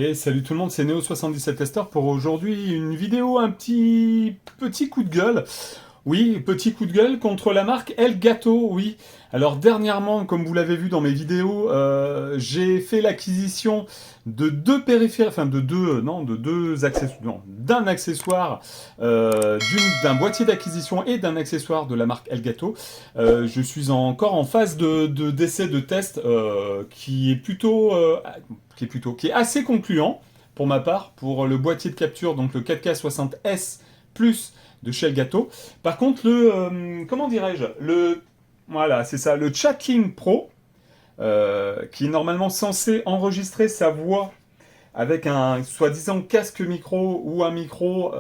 Et salut tout le monde, c'est Neo77 Tester pour aujourd'hui une vidéo, un petit coup de gueule. Oui, petit coup de gueule contre la marque Elgato, oui. Alors dernièrement, comme vous l'avez vu dans mes vidéos, j'ai fait l'acquisition de deux périphériques, enfin de deux, non, de deux accessoires, non, d'un accessoire, d'un boîtier d'acquisition et d'un accessoire de la marque Elgato. Je suis encore en phase d'essai de test qui est assez concluant pour ma part, pour le boîtier de capture, donc le 4K60S Plus de chez Elgato. Par contre, comment dirais-je, voilà, c'est ça, le Chatling Pro, qui est normalement censé enregistrer sa voix avec un soi-disant casque micro ou un micro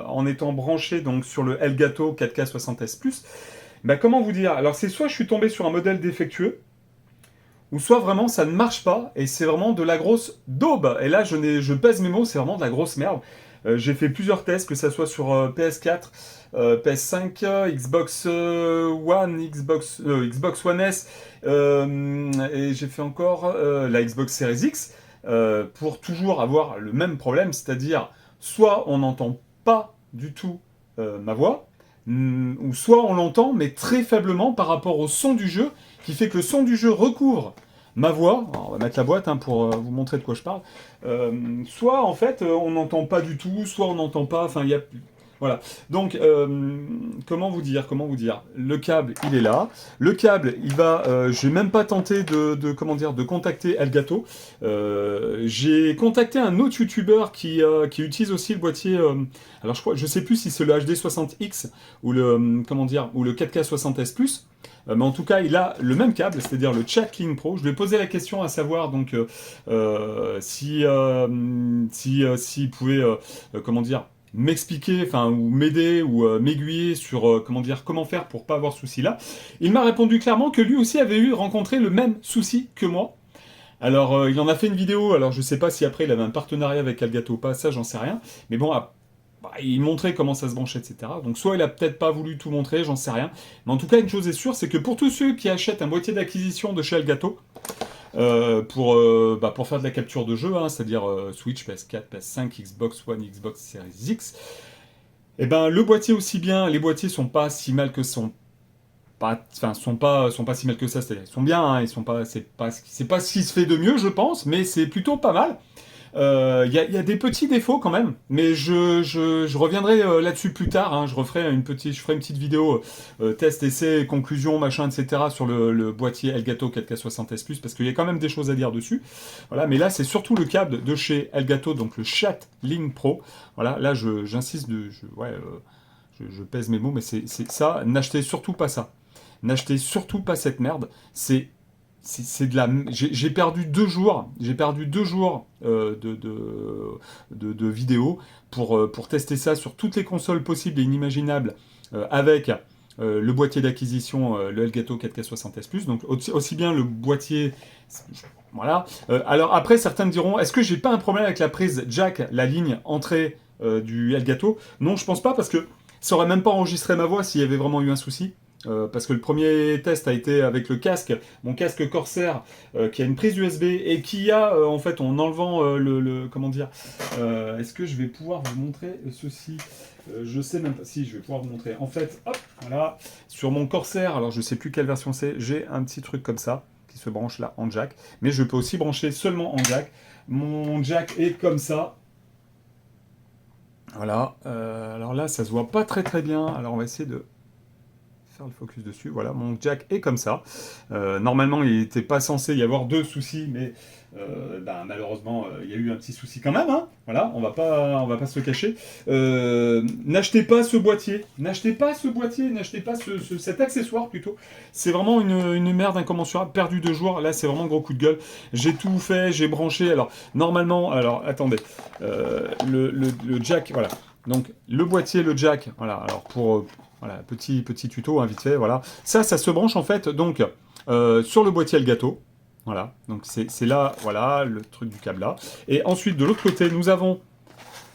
en étant branché donc sur le Elgato 4K60S Plus. Bah, comment vous dire? Alors c'est soit je suis tombé sur un modèle défectueux, ou soit vraiment ça ne marche pas et c'est vraiment de la grosse daube. Et là je pèse mes mots, c'est vraiment de la grosse merde. J'ai fait plusieurs tests, que ça soit sur PS4, PS5, Xbox One, Xbox One S, et j'ai fait encore la Xbox Series X, pour toujours avoir le même problème, c'est-à-dire soit on n'entend pas du tout ma voix, ou soit on l'entend mais très faiblement par rapport au son du jeu, qui fait que le son du jeu recouvre ma voix. Alors, on va mettre la boîte pour vous montrer de quoi je parle. Soit en fait on n'entend pas du tout, soit on n'entend pas, enfin il y a... Voilà. Donc, comment vous dire, le câble, il est là. Le câble, il va... je n'ai même pas tenté comment dire, de contacter Elgato. J'ai contacté un autre youtubeur qui utilise aussi le boîtier... alors, je sais plus si c'est le HD60X ou le, comment dire, ou le 4K60S Plus. Mais en tout cas, il a le même câble, c'est-à-dire le Chatling Pro. Je lui ai posé la question à savoir donc s'il pouvait, comment dire, m'expliquer, enfin, ou m'aider, ou m'aiguiller sur comment faire pour pas avoir ce souci-là. Il m'a répondu clairement que lui aussi avait rencontré le même souci que moi. Alors, il en a fait une vidéo, alors je sais pas si après il avait un partenariat avec Elgato ou pas, ça j'en sais rien. Mais bon, il montrait comment ça se branchait, etc. Donc soit il a peut-être pas voulu tout montrer, j'en sais rien. Mais en tout cas, une chose est sûre, c'est que pour tous ceux qui achètent un boîtier d'acquisition de chez Elgato, pour faire de la capture de jeu, hein, c'est-à-dire Switch, PS4, PS5, Xbox One, Xbox Series X, et ben le boîtier aussi bien, les boîtiers sont pas si mal que sont pas si mal que ça, c'est-à-dire ils sont bien, hein, ils sont pas, c'est pas ce qui se fait de mieux, je pense, mais c'est plutôt pas mal. Il y a des petits défauts quand même, mais je reviendrai là-dessus plus tard, hein. Je ferai une petite vidéo test, essai, conclusion, machin, etc. sur le boîtier Elgato 4K60S Plus, parce qu'il y a quand même des choses à dire dessus. Voilà, mais là c'est surtout le câble de chez Elgato, donc le Chatling Pro. Voilà, là j'insiste, je pèse mes mots, mais c'est ça. N'achetez surtout pas ça. N'achetez surtout pas cette merde. C'est de la... J'ai perdu 2 jours. J'ai perdu 2 jours de vidéos pour tester ça sur toutes les consoles possibles et inimaginables avec le boîtier d'acquisition, le Elgato 4K60S Plus. Donc aussi bien le boîtier... Voilà. Alors après, certains me diront, est-ce que j'ai pas un problème avec la prise jack, la ligne entrée du Elgato? Non, je pense pas, parce que ça aurait même pas enregistré ma voix s'il y avait vraiment eu un souci. Parce que le premier test a été avec le casque, mon casque Corsair, qui a une prise USB et qui a, en fait, en enlevant comment dire, est-ce que je vais pouvoir vous montrer ceci? Je sais même pas, si je vais pouvoir vous montrer. En fait, hop, voilà, sur mon Corsair, alors je sais plus quelle version c'est, j'ai un petit truc comme ça, qui se branche là en jack, mais je peux aussi brancher seulement en jack. Mon jack est comme ça. Voilà, alors là, ça se voit pas très très bien, alors on va essayer de le focus dessus. Voilà, mon jack est comme ça. Normalement, il n'était pas censé y avoir de soucis, mais malheureusement, il y a eu un petit souci quand même. Hein. Voilà, on va pas se le cacher. N'achetez pas ce boîtier. N'achetez pas ce boîtier. N'achetez pas cet accessoire plutôt. C'est vraiment une merde incommensurable. Perdu 2 jours. Là, c'est vraiment gros coup de gueule. J'ai tout fait. J'ai branché. Alors, normalement, attendez. Le jack, voilà. Donc, le boîtier, le jack, voilà. Alors, voilà, petit tuto, hein, vite fait, voilà. Ça se branche en fait donc sur le boîtier Elgato. Voilà, donc c'est là, voilà, le truc du câble là. Et ensuite, de l'autre côté, nous avons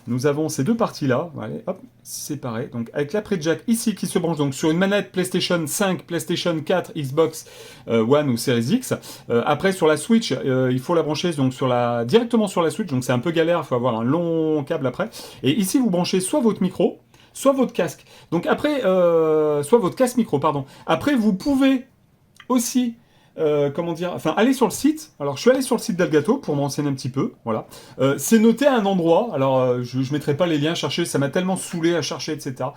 nous avons ces deux parties-là, allez, hop, séparées. Donc avec la prise jack ici qui se branche donc sur une manette PlayStation 5, PlayStation 4, Xbox One ou Series X. Après sur la Switch, il faut la brancher donc directement sur la Switch, donc c'est un peu galère, il faut avoir un long câble après. Et ici vous branchez soit votre micro, soit votre casque. Donc après, soit votre casque micro, pardon. Après vous pouvez aussi comment dire, enfin, aller sur le site. Alors, je suis allé sur le site d'Elgato pour m'enseigner un petit peu, voilà. C'est noté à un endroit, alors je mettrai pas les liens, chercher, ça m'a tellement saoulé à chercher, etc.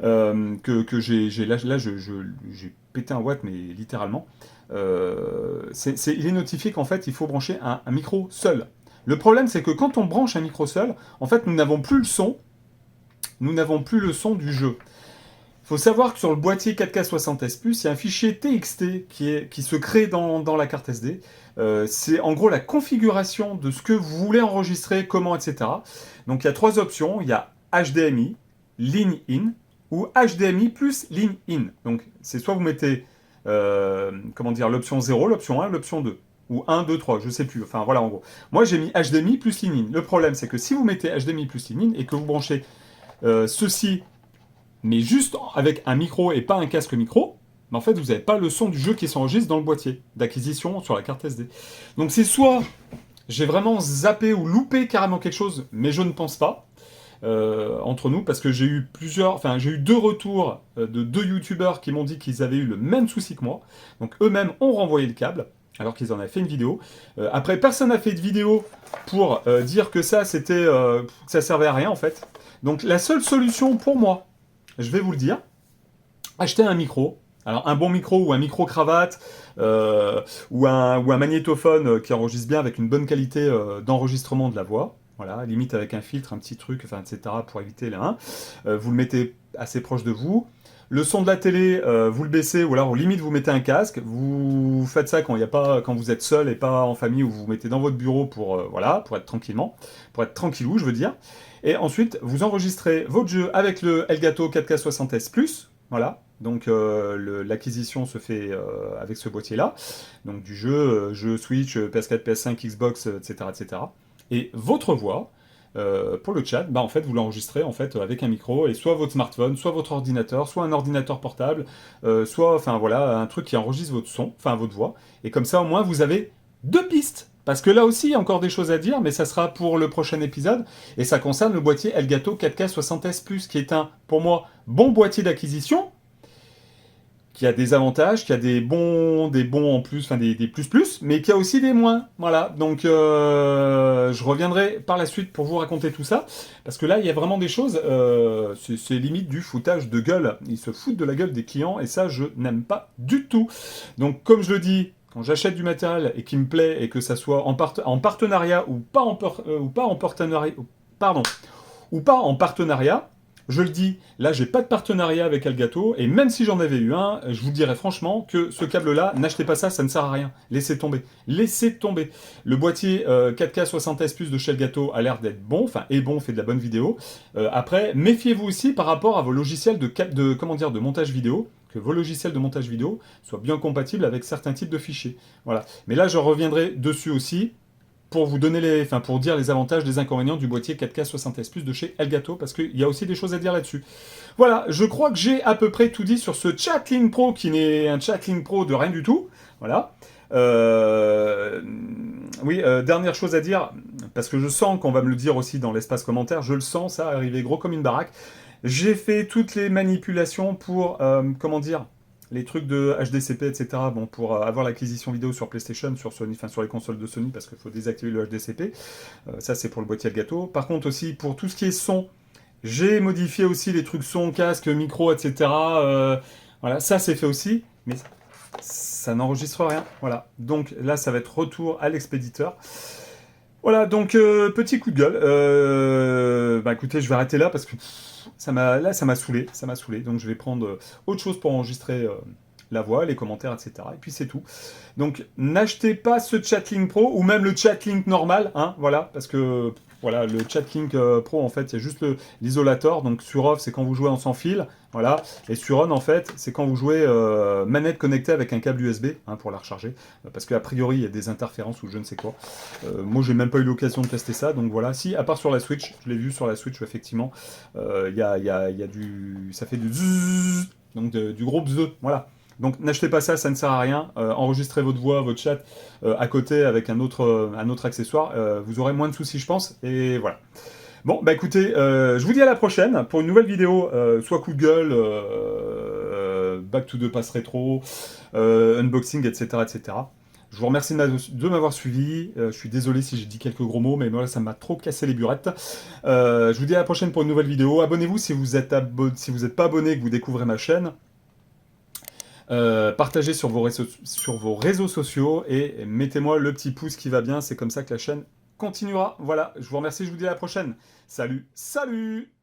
Que j'ai pété un watt, mais littéralement. Il est notifié qu'en fait, il faut brancher un micro seul. Le problème, c'est que quand on branche un micro seul, en fait, nous n'avons plus le son du jeu. Il faut savoir que sur le boîtier 4K 60S+, il y a un fichier TXT qui se crée dans la carte SD. C'est en gros la configuration de ce que vous voulez enregistrer, comment, etc. Donc il y a trois options. Il y a HDMI, Line In ou HDMI plus Line In. Donc c'est soit vous mettez comment dire, l'option 0, l'option 1, l'option 2. Ou 1, 2, 3, je sais plus. Enfin voilà en gros. Moi j'ai mis HDMI plus Line In. Le problème c'est que si vous mettez HDMI plus Line In et que vous branchez ceci mais juste avec un micro et pas un casque micro, en fait, vous n'avez pas le son du jeu qui s'enregistre dans le boîtier d'acquisition sur la carte SD. Donc c'est soit j'ai vraiment zappé ou loupé carrément quelque chose, mais je ne pense pas, entre nous, parce que j'ai eu deux retours de deux youtubeurs qui m'ont dit qu'ils avaient eu le même souci que moi. Donc eux-mêmes ont renvoyé le câble, alors qu'ils en avaient fait une vidéo. Après, personne n'a fait de vidéo pour dire que ça servait à rien, en fait. Donc la seule solution pour moi, je vais vous le dire, acheter un micro. Alors un bon micro ou un micro-cravate ou un magnétophone qui enregistre bien avec une bonne qualité d'enregistrement de la voix. Voilà, limite avec un filtre, un petit truc, enfin, etc. pour éviter les 1. Vous le mettez assez proche de vous. Le son de la télé, vous le baissez ou alors limite vous mettez un casque. Vous faites ça quand vous êtes seul et pas en famille ou vous vous mettez dans votre bureau pour pour être tranquillou, je veux dire. Et ensuite, vous enregistrez votre jeu avec le Elgato 4K 60S+. Voilà, donc l'acquisition se fait avec ce boîtier-là. Donc du jeu Switch, PS4, PS5, Xbox, etc., etc. Et votre voix, pour le chat, en fait, vous l'enregistrez en fait avec un micro et soit votre smartphone, soit votre ordinateur, soit un ordinateur portable, soit, enfin voilà, un truc qui enregistre votre son, enfin votre voix. Et comme ça, au moins, vous avez deux pistes. Parce que là aussi, il y a encore des choses à dire, mais ça sera pour le prochain épisode. Et ça concerne le boîtier Elgato 4K 60S+, qui est pour moi, bon boîtier d'acquisition, qui a des avantages, qui a des bons en plus, enfin des plus, mais qui a aussi des moins. Voilà, donc je reviendrai par la suite pour vous raconter tout ça, parce que là, il y a vraiment des choses, c'est limite du foutage de gueule. Ils se foutent de la gueule des clients, et ça, je n'aime pas du tout. Donc, comme je le dis, quand j'achète du matériel et qui me plaît et que ça soit en partenariat ou pas en partenariat, je le dis, là j'ai pas de partenariat avec Elgato et même si j'en avais eu un, je vous dirais franchement que ce câble-là, n'achetez pas ça, ça ne sert à rien. Laissez tomber. Laissez tomber. Le boîtier 4K 60S+ de chez Elgato a l'air d'être bon, enfin est bon, fait de la bonne vidéo. Après, méfiez-vous aussi par rapport à vos logiciels de montage vidéo, que vos logiciels de montage vidéo soient bien compatibles avec certains types de fichiers. Voilà. Mais là, je reviendrai dessus aussi pour vous donner pour dire les avantages, les inconvénients du boîtier 4K 60S+ de chez Elgato, parce qu'il y a aussi des choses à dire là-dessus. Voilà, je crois que j'ai à peu près tout dit sur ce Chatling Pro, qui n'est un Chatling Pro de rien du tout. Voilà. Oui, dernière chose à dire, parce que je sens qu'on va me le dire aussi dans l'espace commentaire, je le sens, ça, arriver gros comme une baraque. J'ai fait toutes les manipulations pour, les trucs de HDCP, etc. Bon, pour avoir l'acquisition vidéo sur PlayStation, sur Sony, enfin sur les consoles de Sony, parce qu'il faut désactiver le HDCP. Ça, c'est pour le boîtier Elgato. Par contre, aussi, pour tout ce qui est son, j'ai modifié aussi les trucs son, casque, micro, etc. Voilà, ça, c'est fait aussi, mais ça n'enregistre rien. Voilà. Donc là, ça va être retour à l'expéditeur. Voilà, donc petit coup de gueule. Écoutez, je vais arrêter là parce que ça m'a saoulé, donc je vais prendre autre chose pour enregistrer la voix, les commentaires, etc. Et puis c'est tout. Donc n'achetez pas ce Chatlink Pro ou même le Chatlink normal, hein, voilà, parce que Voilà, le Chat King Pro, en fait, il y a juste l'isolator. Donc sur off, c'est quand vous jouez en sans fil. Voilà. Et sur on, en fait, c'est quand vous jouez manette connectée avec un câble USB hein, pour la recharger. Parce qu'a priori, il y a des interférences ou je ne sais quoi. Moi, j'ai même pas eu l'occasion de tester ça. Donc voilà. Si, à part sur la Switch, je l'ai vu sur la Switch, effectivement, il y a du. Ça fait du zzzz, donc du gros bzz. Voilà. Donc n'achetez pas ça, ça ne sert à rien. Enregistrez votre voix, votre chat à côté avec un autre accessoire. Vous aurez moins de soucis, je pense. Et voilà. Bon, bah écoutez, je vous dis à la prochaine pour une nouvelle vidéo, soit coup de gueule, back to the past rétro, unboxing, etc., etc. Je vous remercie de m'avoir suivi. Je suis désolé si j'ai dit quelques gros mots, mais moi ça m'a trop cassé les burettes. Je vous dis à la prochaine pour une nouvelle vidéo. Abonnez-vous si vous êtes si vous n'êtes pas abonné et que vous découvrez ma chaîne. Partagez sur vos réseaux sociaux et mettez-moi le petit pouce qui va bien. C'est comme ça que la chaîne continuera. Voilà, je vous remercie, je vous dis à la prochaine. Salut, salut!